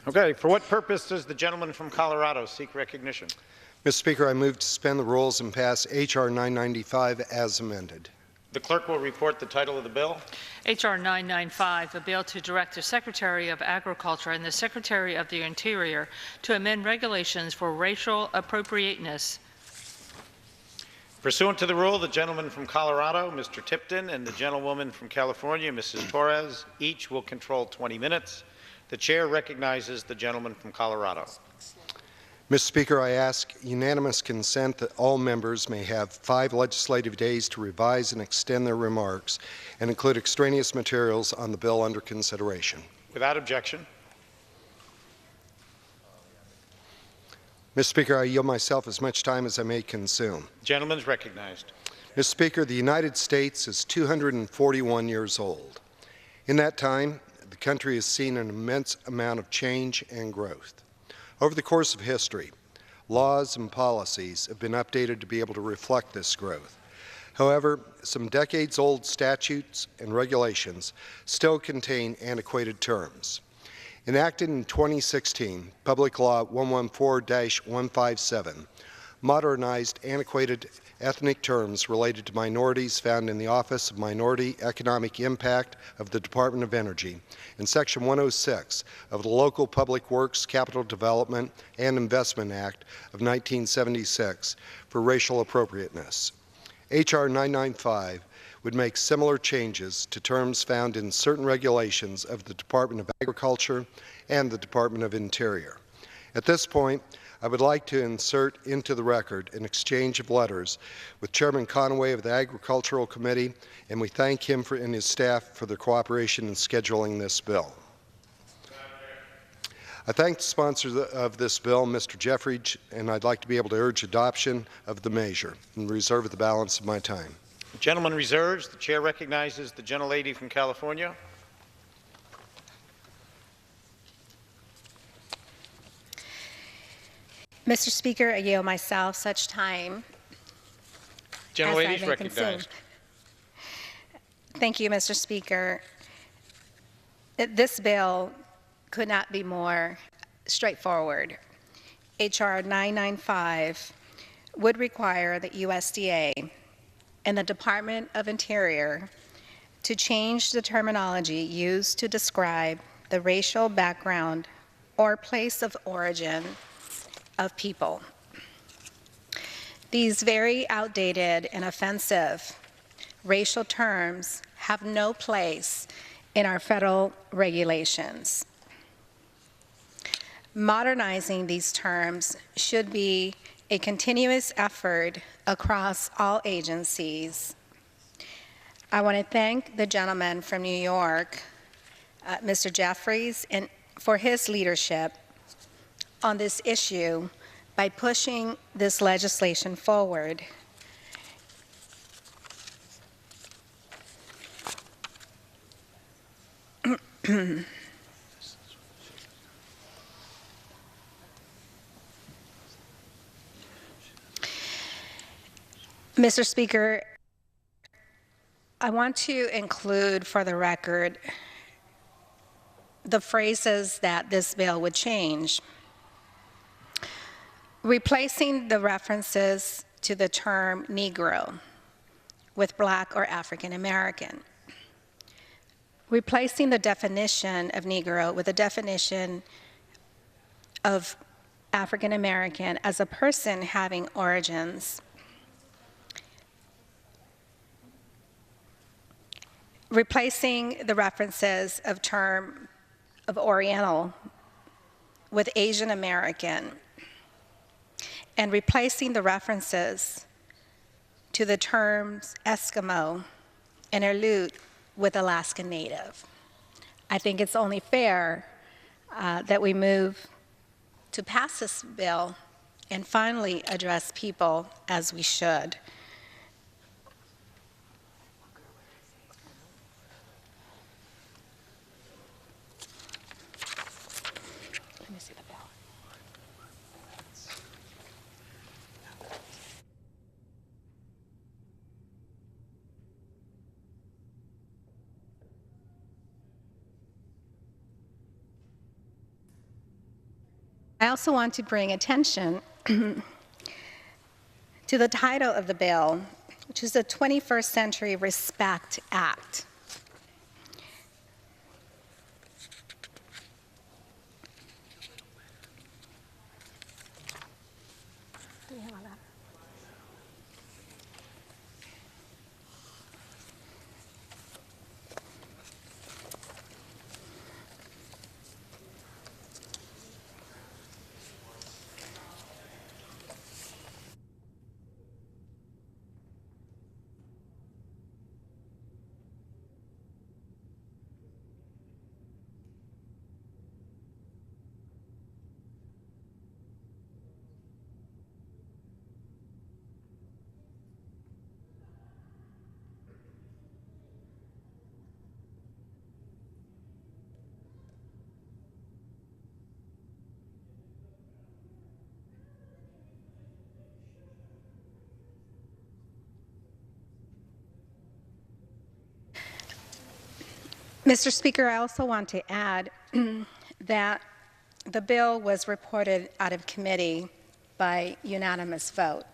Okay. For what purpose does the gentleman from Colorado seek recognition? Mr. Speaker, I move to suspend the rules and pass H.R. 995 as amended. The clerk will report the title of the bill. H.R. 995, a bill to direct the Secretary of Agriculture and the Secretary of the Interior to amend regulations for racial appropriateness. Pursuant to the rule, the gentleman from Colorado, Mr. Tipton, and the gentlewoman from California, Mrs. Torres, each will control 20 minutes. The chair recognizes the gentleman from Colorado. Mr. Speaker, I ask unanimous consent that all members may have 5 legislative days to revise and extend their remarks and include extraneous materials on the bill under consideration. Without objection. Mr. Speaker, I yield myself as much time as I may consume. The gentleman is recognized. Mr. Speaker, the United States is 241 years old. In that time, the country has seen an immense amount of change and growth. Over the course of history, laws and policies have been updated to be able to reflect this growth. However, some decades-old statutes and regulations still contain antiquated terms. Enacted in 2016, Public Law 114-157 modernized antiquated ethnic terms related to minorities found in the Office of Minority Economic Impact of the Department of Energy in Section 106 of the Local Public Works Capital Development and Investment Act of 1976 for racial appropriateness. H.R. 995 would make similar changes to terms found in certain regulations of the Department of Agriculture and the Department of Interior. At this point, I would like to insert into the record an exchange of letters with Chairman Conaway of the Agricultural Committee, and we thank him and his staff for their cooperation in scheduling this bill. I thank the sponsor of this bill, Mr. Jeffridge, and I'd like to be able to urge adoption of the measure and reserve the balance of my time. The gentleman reserves. The chair recognizes the gentlelady from California. Mr. Speaker, I yield myself such time Gentlelady is as I may consume. recognized. Thank you, Mr. Speaker. This bill could not be more straightforward. H.R. 995 would require the USDA and the Department of Interior to change the terminology used to describe the racial background or place of origin of people. These very outdated and offensive racial terms have no place in our federal regulations. Modernizing these terms should be a continuous effort across all agencies. I want to thank the gentleman from New York, Mr. Jeffries, and for his leadership on this issue by pushing this legislation forward. Mr. Speaker, I want to include for the record the phrases that this bill would change. Replacing the references to the term Negro with Black or African American. Replacing the definition of Negro with a definition of African American as a person having origins. Replacing the references of term of Oriental with Asian American, and replacing the references to the terms Eskimo and Aleut with Alaskan Native. I think it's only fair that we move to pass this bill and finally address people as we should. Let me see the bill. I also want to bring attention to the title of the bill, which is the 21st Century Respect Act. Mr. Speaker, I also want to add that the bill was reported out of committee by unanimous vote.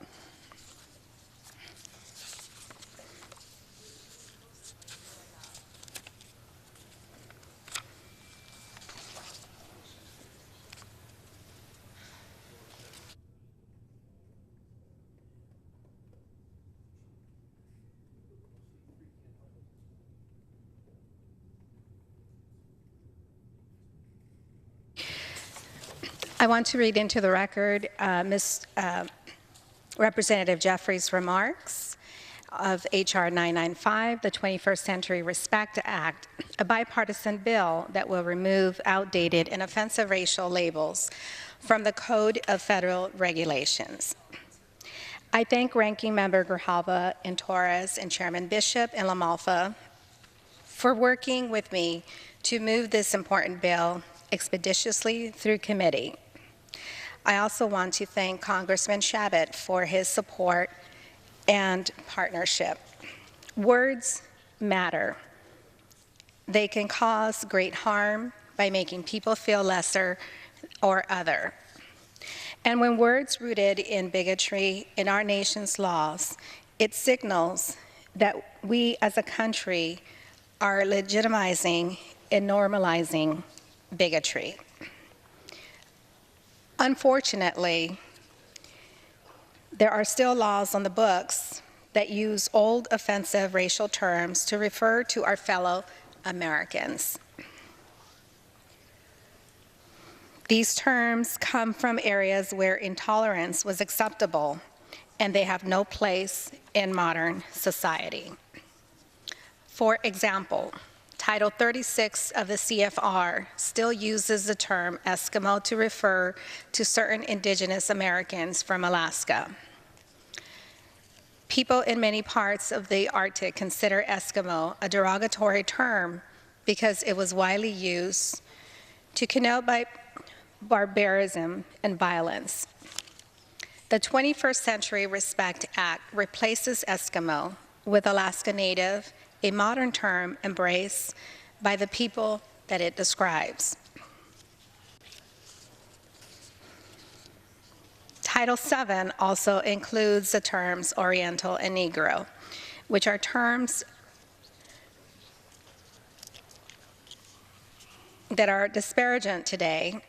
I want to read into the record Representative Jeffrey's remarks of H.R. 995, the 21st Century Respect Act, a bipartisan bill that will remove outdated and offensive racial labels from the Code of Federal Regulations. I thank Ranking Member Grijalva and Torres and Chairman Bishop and LaMalfa for working with me to move this important bill expeditiously through committee. I also want to thank Congressman Shabbat for his support and partnership. Words matter. They can cause great harm by making people feel lesser or other. And when words rooted in bigotry in our nation's laws, it signals that we as a country are legitimizing and normalizing bigotry. Unfortunately, there are still laws on the books that use old offensive racial terms to refer to our fellow Americans. These terms come from areas where intolerance was acceptable, and they have no place in modern society. For example, Title 36 of the CFR still uses the term Eskimo to refer to certain indigenous Americans from Alaska. People in many parts of the Arctic consider Eskimo a derogatory term because it was widely used to connote barbarism and violence. The 21st Century Respect Act replaces Eskimo with Alaska Native, a modern term embraced by the people that it describes. Title VII also includes the terms Oriental and Negro, which are terms that are disparaging today.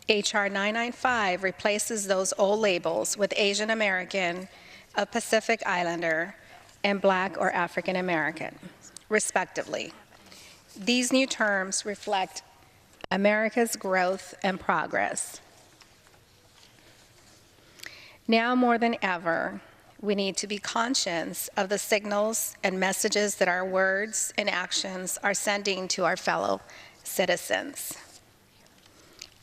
H.R. 995 replaces those old labels with Asian American, a Pacific Islander, and Black or African American, respectively. These new terms reflect America's growth and progress. Now more than ever, we need to be conscious of the signals and messages that our words and actions are sending to our fellow citizens.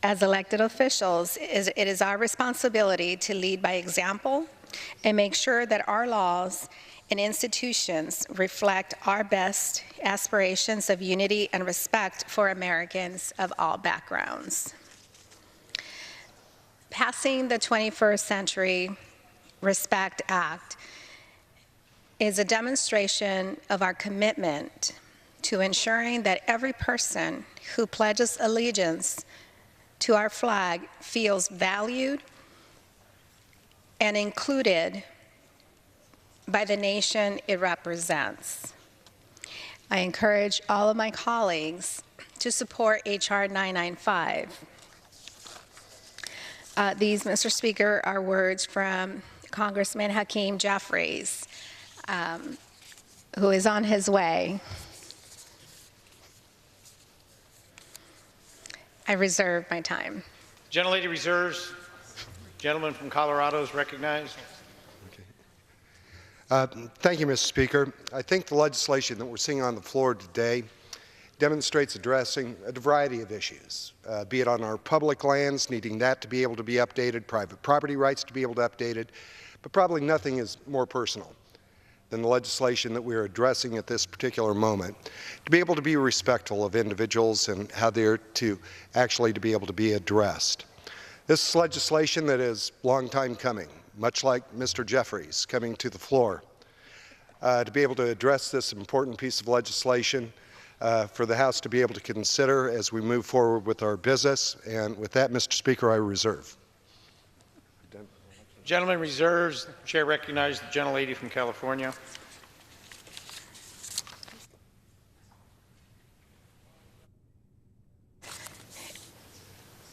As elected officials, it is our responsibility to lead by example and make sure that our laws and institutions reflect our best aspirations of unity and respect for Americans of all backgrounds. Passing the 21st Century Respect Act is a demonstration of our commitment to ensuring that every person who pledges allegiance to our flag feels valued and included by the nation it represents. I encourage all of my colleagues to support H.R. 995. These, Mr. Speaker, are words from Congressman Hakeem Jeffries, who is on his way. I reserve my time. Gentlelady reserves. Gentleman from Colorado is recognized. Thank you, Mr. Speaker. I think the legislation that we're seeing on the floor today demonstrates addressing a variety of issues, be it on our public lands, needing that to be able to be updated, private property rights to be able to update it, but probably nothing is more personal than the legislation that we're addressing at this particular moment, to be able to be respectful of individuals and how they're to actually to be able to be addressed. This is legislation that is a long time coming, much like Mr. Jeffries coming to the floor, to be able to address this important piece of legislation for the House to be able to consider as we move forward with our business. And with that, Mr. Speaker, I reserve. Gentleman reserves. The chair recognizes the gentlelady from California.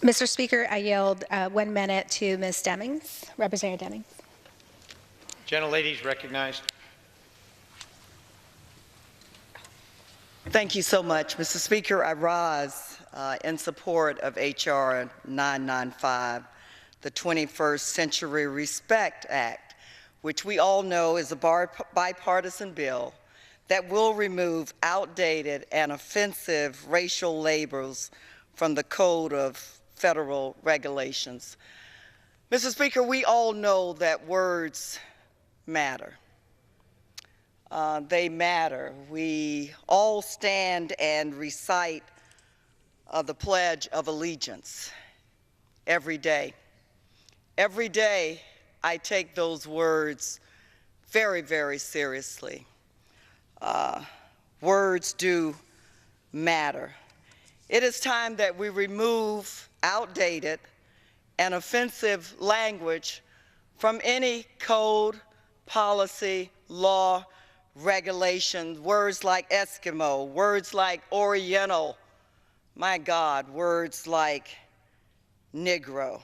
Mr. Speaker, I yield 1 minute to Ms. Demings, Representative Demings. Gentlelady is recognized. Thank you so much, Mr. Speaker. I rise in support of H.R. 995, the 21st Century Respect Act, which we all know is a bipartisan bill that will remove outdated and offensive racial labels from the Code of Federal Regulations. Mr. Speaker, we all know that words matter. They matter. We all stand and recite the Pledge of Allegiance every day. Every day, I take those words very, very seriously. Words do matter. It is time that we remove outdated and offensive language from any code, policy, law, regulation. Words like Eskimo, words like Oriental, my God, words like Negro.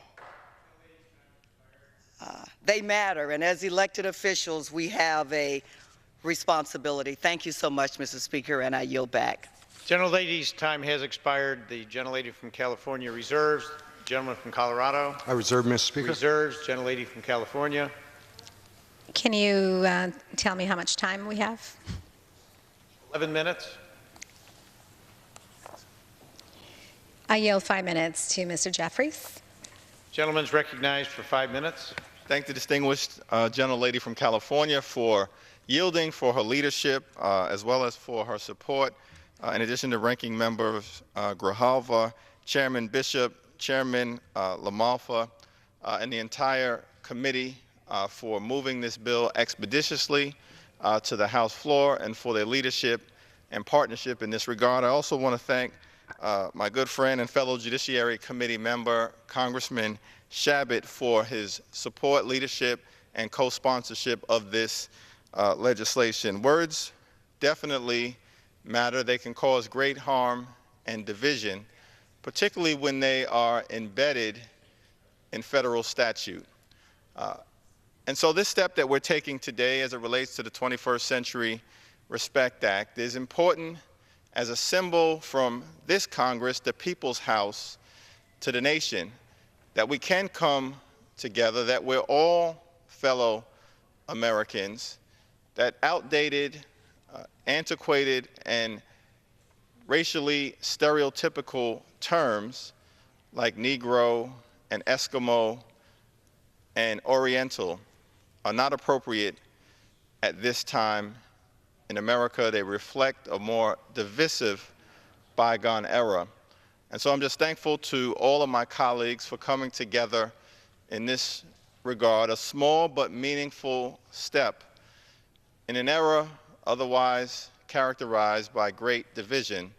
They matter, and as elected officials, we have a responsibility. Thank you so much, Mr. Speaker, and I yield back. Gentlelady's time has expired. The gentlelady from California reserves. Gentleman from Colorado. I reserve, Mr. Speaker. Reserves. Gentlelady from California. Can you tell me how much time we have? 11 minutes. I yield 5 minutes to Mr. Jeffries. Gentleman's recognized for 5 minutes. Thank the distinguished gentlelady from California for yielding, for her leadership, as well as for her support. In addition to Ranking Members Grijalva, Chairman Bishop, Chairman LaMalfa, and the entire committee for moving this bill expeditiously to the House floor and for their leadership and partnership in this regard. I also want to thank my good friend and fellow Judiciary Committee member, Congressman Shabbat, for his support, leadership, and co-sponsorship of this legislation. Words definitely matter. They can cause great harm and division, particularly when they are embedded in federal statute. And so this step that we're taking today as it relates to the 21st Century Respect Act is important as a symbol from this Congress, the People's House, to the nation, that we can come together, that we're all fellow Americans, that outdated, antiquated, and racially stereotypical terms like Negro and Eskimo and Oriental are not appropriate at this time in America. They reflect a more divisive bygone era. And so I'm just thankful to all of my colleagues for coming together in this regard, a small but meaningful step in an era otherwise characterized by great division,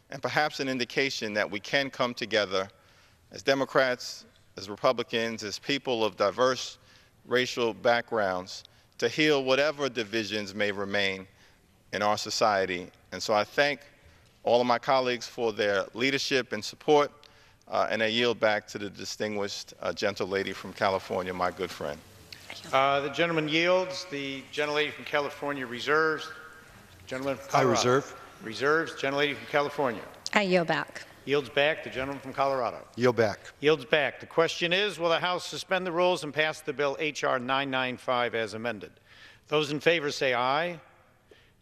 and perhaps an indication that we can come together as Democrats, as Republicans, as people of diverse racial backgrounds, to heal whatever divisions may remain in our society. And so I thank all of my colleagues for their leadership and support, and I yield back to the distinguished gentle lady from California, my good friend. The gentleman yields. The gentlelady from California reserves. Gentleman from Colorado. I reserve. Reserves. Gentlelady from California. I yield back. Yields back. The gentleman from Colorado. Yield back. Yields back. The question is, will the House suspend the rules and pass the bill H.R. 995 as amended? Those in favor say aye.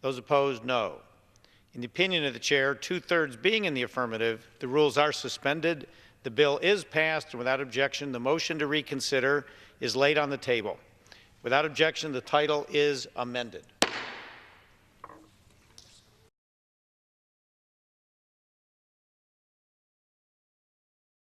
Those opposed, no. In the opinion of the chair, 2/3 being in the affirmative, the rules are suspended. The bill is passed, and without objection, the motion to reconsider is laid on the table. Without objection, the title is amended.